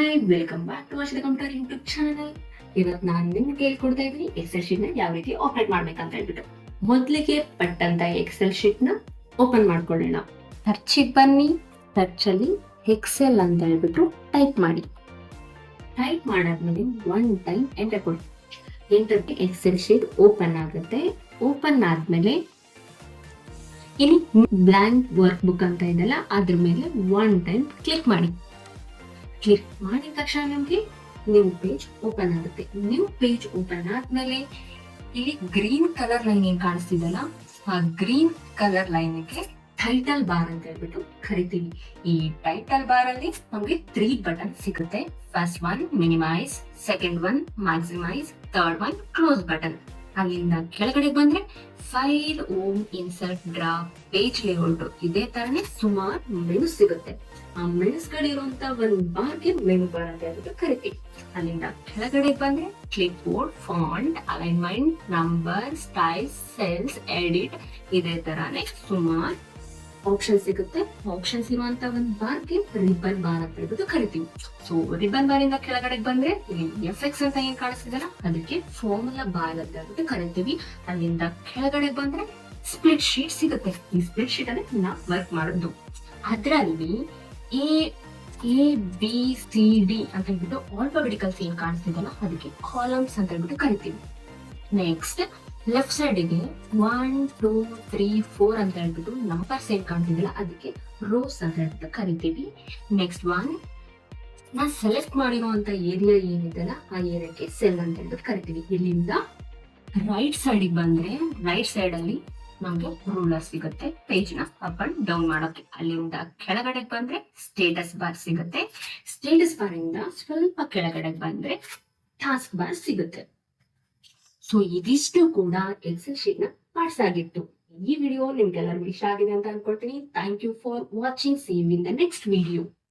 Hi, welcome back to watch the computer YouTube channel. ಇವತ್ತು ನಾನು ನಿಮ್ಗೆ ಹೇಳ್ಕೊಡ್ತಾ ಇದ್ದೀನಿ ಎಕ್ಸೆಲ್ ಶೀಟ್ ನ ಯಾವ ರೀತಿ ಆಪರೇಟ್ ಮಾಡ್ಬೇಕಂತ ಹೇಳ್ಬಿಟ್ಟು. ಮೊದಲಿಗೆ ಪಟ್ಟಂತ ಎಕ್ಸೆಲ್ ಶೀಟ್ ನ ಓಪನ್ ಮಾಡ್ಕೊಳ್ಳೋಣ. ಸರ್ಚಿಗೆ ಬನ್ನಿ. ಸರ್ಚ್ ಅಲ್ಲಿ ಎಕ್ಸೆಲ್ ಅಂತ ಹೇಳ್ಬಿಟ್ಟು ಟೈಪ್ ಮಾಡಿ. ಟೈಪ್ ಮಾಡಾದ್ಮೇಲೆ ಒನ್ ಟೈಮ್ ಎಂಟರ್ ಕೊಡಿ. ಎಂಟರ್ಗೆ ಎಕ್ಸೆಲ್ ಶೀಟ್ ಓಪನ್ ಆಗುತ್ತೆ. ಓಪನ್ ಆದ್ಮೇಲೆ ಇಲ್ಲಿ ಬ್ಲಾಂಕ್ ವರ್ಕ್ ಬುಕ್ ಅಂತ ಇದೆಲ್ಲ ಅದ್ರ ಮೇಲೆ ಒನ್ ಟೈಮ್ ಕ್ಲಿಕ್ ಮಾಡಿ. ಕ್ಲಿಕ್ ಮಾಡಿದ ತಕ್ಷಣ ನಿಮ್ಗೆ ನ್ಯೂ ಪೇಜ್ ಓಪನ್ ಆಗುತ್ತೆ. ನ್ಯೂ ಪೇಜ್ ಓಪನ್ ಆದ್ಮೇಲೆ ಇಲ್ಲಿ ಗ್ರೀನ್ ಕಲರ್ ಲೈನ್ ಏನ್ ಕಾಣಿಸ್ತಿದಲ್ಲ, ಆ ಗ್ರೀನ್ ಕಲರ್ ಲೈನ್ಗೆ ಟೈಟಲ್ ಬಾರ್ ಅಂತ ಹೇಳ್ಬಿಟ್ಟು ಕರಿತೀವಿ. ಈ ಟೈಟಲ್ ಬಾರ್ ಅಲ್ಲಿ ನಮ್ಗೆ 3 ಬಟನ್ ಸಿಗುತ್ತೆ. First one minimize, second one maximize, third one close button. ಅಲ್ಲಿಂದ ಕೆಳಗಡೆ ಬಂದ್ರೆ file, home, insert, draw, page layout, ಇದೇ ತರನೇ ಸುಮಾರು ಮೆನು ಸಿಗುತ್ತೆ. ಆ ಮೆನುಸ್ ಗಳಿರುವಂತ ಒಂದು ಬಾರ್ಗೆ ಮೆನು ಬಾರ್ ಅಂತ ಹೇಳ್ಬಿಟ್ಟು ಕರಿತೀವಿ. ಅಲ್ಲಿಂದ ಕೆಳಗಡೆ ಬಂದ್ರೆ clip board, font, alignment, number, style, cells, edit, ಇದೇ ತರಾನೇ ಸುಮಾರು ಆಪ್ಷನ್ ಸಿಗುತ್ತೆ. ಆಪ್ಷನ್ಸ್ ಇರುವಂತ ಒಂದು ಬಾರ್ಗೆ ರಿಬನ್ ಬಾರ್ ಅಂತ ಹೇಳ್ಬಿಟ್ಟು ಕರಿತೀವಿ. ಸೊ ರಿಬನ್ ಬಾರ್ ಇಂದ ಕೆಳಗಡೆ ಬಂದ್ರೆ ಇಲ್ಲಿ ಎಫೆಕ್ಟ್ಸ್ ಅಂತ ಏನ್ ಕಾಣಿಸ್ತಿದಲ್ಲ ಅದಕ್ಕೆ ಫಾರ್ಮುಲಾ ಬಾರ್ ಅಂತ ಹೇಳ್ಬಿಟ್ಟು ಕರಿತೀವಿ. ಅಲ್ಲಿಂದ ಕೆಳಗಡೆ ಬಂದ್ರೆ ಸ್ಪ್ಲಿಟ್ ಶೀಟ್ ಸಿಗುತ್ತೆ. ಈ ಸ್ಪ್ಲಿಟ್ ಶೀಟ್ ಅಲ್ಲಿ ನಾವು ವರ್ಕ್ ಮಾಡೋದು. ಅದರಲ್ಲಿ ಎ ಬಿ ಸಿ ಡಿ ಅಂತ ಹೇಳ್ಬಿಟ್ಟು ಆಲ್ಫಾಬೆಟಿಕಲ್ಸ್ ಏನ್ ಕಾಣಿಸ್ತಿದಲ್ಲ ಅದಕ್ಕೆ ಕಾಲಮ್ಸ್ ಅಂತ ಹೇಳ್ಬಿಟ್ಟು ಕರಿತೀವಿ. ನೆಕ್ಸ್ಟ್ ಲೆಫ್ಟ್ ಸೈಡ್ಗೆ 1 2 3 4 ಅಂತ ಹೇಳ್ಬಿಟ್ಟು ನಂಬರ್ಸ್ ಏನ್ ಕಾಣ್ತಿದಿಲ್ಲ ಅದಕ್ಕೆ ರೋಸ್ ಅಂತ ಹೇಳ್ಬಿಟ್ಟು ಕರಿತೀವಿ. ನೆಕ್ಸ್ಟ್ ಒನ್ ನಾ ಸೆಲೆಕ್ಟ್ ಮಾಡಿರುವಂತ ಏರಿಯಾ ಏನಿದೆಲ್ಲ ಆ ಏರಿಯಾಕ್ಕೆ ಸೆಲ್ ಅಂತ ಹೇಳ್ಬಿಟ್ಟು ಕರಿತೀವಿ. ಇಲ್ಲಿಂದ ರೈಟ್ ಸೈಡ್ ಬಂದ್ರೆ ರೈಟ್ ಸೈಡ್ ಅಲ್ಲಿ ನಮ್ಗೆ ರೂಲರ್ ಸಿಗುತ್ತೆ ಪೇಜ್ ನ ಅಪ್ ಅಂಡ್ ಡೌನ್ ಮಾಡೋಕೆ. ಅಲ್ಲಿಂದ ಕೆಳಗಡೆ ಬಂದ್ರೆ ಸ್ಟೇಟಸ್ ಬಾರ್ ಸಿಗುತ್ತೆ. ಸ್ಟೇಟಸ್ ಬಾರ್ ಇಂದ ಸ್ವಲ್ಪ ಕೆಳಗಡೆ ಬಂದ್ರೆ ಟಾಸ್ಕ್ ಬಾರ್ ಸಿಗುತ್ತೆ. ಸೊ ಇದಿಷ್ಟು ಕೂಡ ಎಕ್ಸೆಲ್ ಶೀಟ್ ನ ಪಾರ್ಟ್ಸ್ ಆಗಿತ್ತು. ಈ ವಿಡಿಯೋ ನಿಮ್ಗೆಲ್ಲರಿಗೂ ಇಷ್ಟ ಆಗಿದೆ ಅಂತ ಅನ್ಕೊಳ್ತೀನಿ. Thank you for watching. See you in the next video.